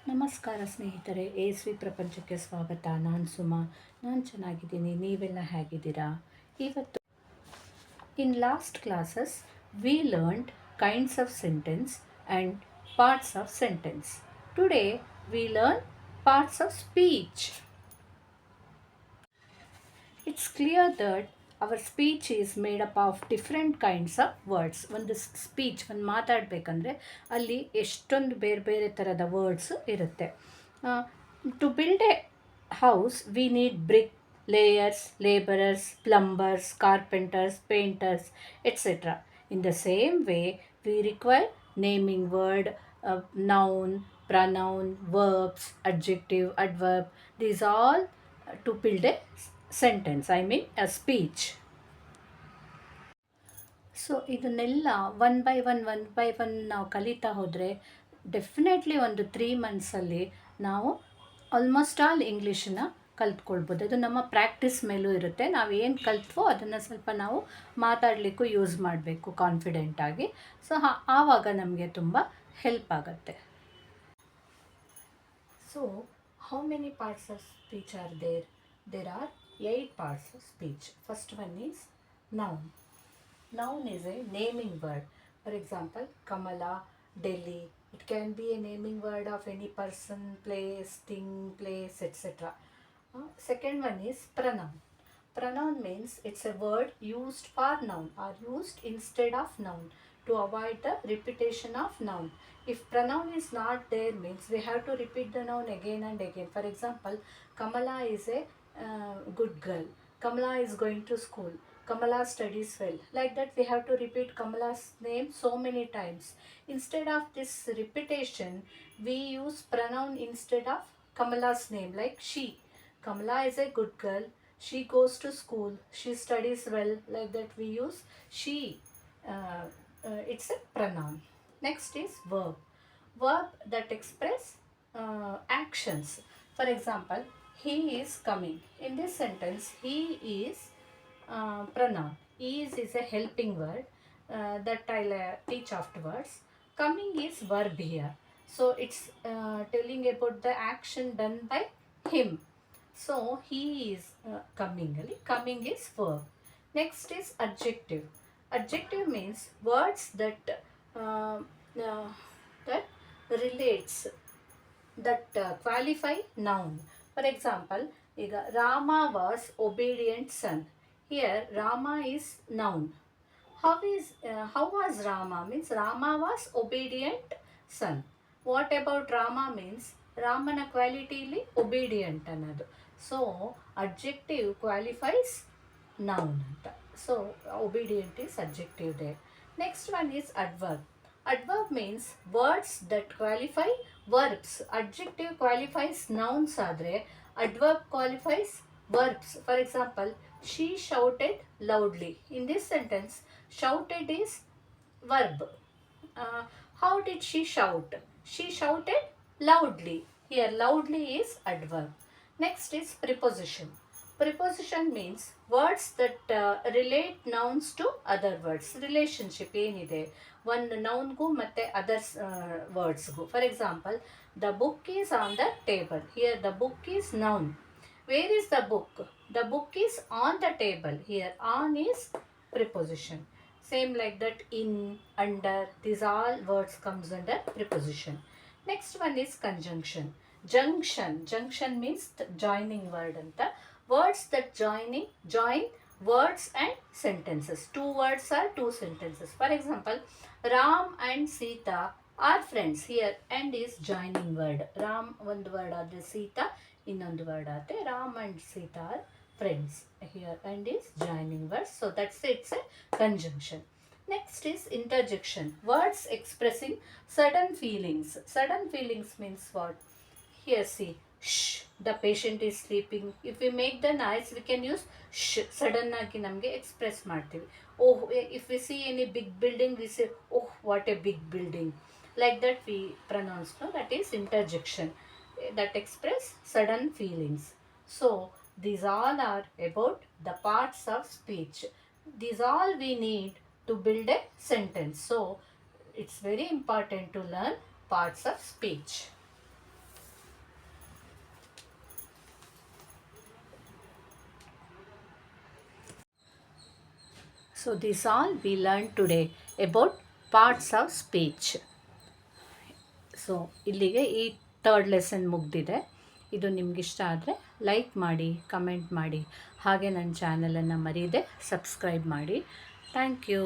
ನಮಸ್ಕಾರ ಸ್ನೇಹಿತರೆ, ಎಸ್ವಿ ಪ್ರಪಂಚಕ್ಕೆ ಸ್ವಾಗತ. ನಾನು ಸುಮಾ. ನಾನು ಚೆನ್ನಾಗಿದ್ದೀನಿ. ನೀವೆಲ್ಲ ಹೇಗಿದ್ದೀರಾ? ಇವತ್ತು in last classes V learned kinds of sentence and parts of sentence. Today we learn parts of speech. It's clear that our speech is made up of different kinds of words. ಒಂದು speech, ಒಂದು ಮಾತಾಡಬೇಕಂದ್ರೆ ಅಲ್ಲಿ ಎಷ್ಟೊಂದು ಬೇರೆ ಬೇರೆ ಥರದ words ಇರುತ್ತೆ. To build a house we need brick, layers, labourers, plumbers, carpenters, painters, etcetera. In the same way we require naming word, noun, pronoun, verbs, adjective, adverb. These all to build a sentence, I mean a speech. So ಇದನ್ನೆಲ್ಲ one by one ನಾವು ಕಲಿತಾ ಹೋದರೆ definitely ಒಂದು 3 ಮಂತ್ಸಲ್ಲಿ ನಾವು almost all ಇಂಗ್ಲೀಷನ್ನ ಕಲ್ತ್ಕೊಳ್ಬೋದು. ಅದು ನಮ್ಮ practice ಮೇಲೂ ಇರುತ್ತೆ. ನಾವು ಏನು ಕಲ್ತ್ವೋ ಅದನ್ನು ಸ್ವಲ್ಪ ನಾವು ಮಾತಾಡಲಿಕ್ಕೂ ಯೂಸ್ ಮಾಡಬೇಕು ಕಾನ್ಫಿಡೆಂಟಾಗಿ. ಸೊ ಆವಾಗ ನಮಗೆ ತುಂಬ ಹೆಲ್ಪ್ ಆಗುತ್ತೆ. So how many parts of speech are there? There are 8 parts of speech. First one is noun. Noun is a naming word. For example, Kamala, Delhi. It can be a naming word of any person, place, thing, place, etc. Second one is pronoun. Pronoun means it's a word used for noun or used instead of noun to avoid the repetition of noun. If pronoun is not there, means we have to repeat the noun again and again. For example, Kamala is a good girl. Kamala is going to school. Kamala studies well. Like that we have to repeat Kamala's name so many times. Instead of this repetition, we use pronoun instead of Kamala's name, like she. Kamala is a good girl. She goes to school. She studies well. Like that we use she. It's a pronoun. Next is verb. Verb that express actions. For example, he is coming. In this sentence, he is pronoun. Is a helping word that I'll teach afterwards. Coming is verb here. So it's telling about the action done by him. So he is coming. Coming is verb. Next is adjective. Adjective means words that that relates, that qualify noun. For example, Rama was obedient son. Here Rama is noun. How was Rama? Means Rama was obedient son. What about Rama? Means Ramana quality li obedient ಅನ್ನೋದು. So adjective qualifies noun ಅಂತ. So obedient is adjective there. Next one is adverb. Adverb means words that qualify verbs. Adjective qualifies nouns ಆದರೆ adverb qualifies verbs. For example, she shouted loudly. In this sentence, shouted is verb. How did she shout? She shouted loudly. Here loudly is adverb. Next is preposition. Preposition means words that relate nouns to other words. Relationship ಏನಿದೆ ಒಂದು ನೌನ್ಗೂ ಮತ್ತು others ವರ್ಡ್ಸ್ಗೂ. For example, the book is on the table. Here the book is noun. Where is the book? The book is on the table. Here on is preposition. Same like that, in, under, these all words comes under preposition. Next one is conjunction. Junction means joining word anta. Words that join words and sentences. 2 words are 2 sentences. For example, Ram and Sita are friends. Here and is joining word. Ram ಒಂದು word ಆದರೆ Sita ಇನ್ನೊಂದು word ಆದರೆ Ram and Sita are friends. Here and is joining words. So that's it's a conjunction. Next is interjection. Words expressing sudden feelings. Sudden feelings means what? Here see, shh, the patient is sleeping. If we make the noise, we can use shh. Sudden ಆಗಿ ನಮಗೆ express ಮಾಡ್ತೀವಿ. Oh, if we see any big building, we say, oh, what a big building. Like that we pronounce. No, that is interjection. That express sudden feelings. So these all are about the parts of speech. These all we need to build a sentence. So it's very important to learn parts of speech. So this all we learned today about parts of speech. So ಇಲ್ಲಿಗೆ ಈ third lesson ಮುಗ್ದಿದೆ. ಇದು ನಿಮಗಿಷ್ಟ ಆದರೆ like ಮಾಡಿ, comment ಮಾಡಿ, ಹಾಗೆ ನನ್ನ ಚಾನಲನ್ನು ಮರೀದೆ ಸಬ್ಸ್ಕ್ರೈಬ್ ಮಾಡಿ. Thank you.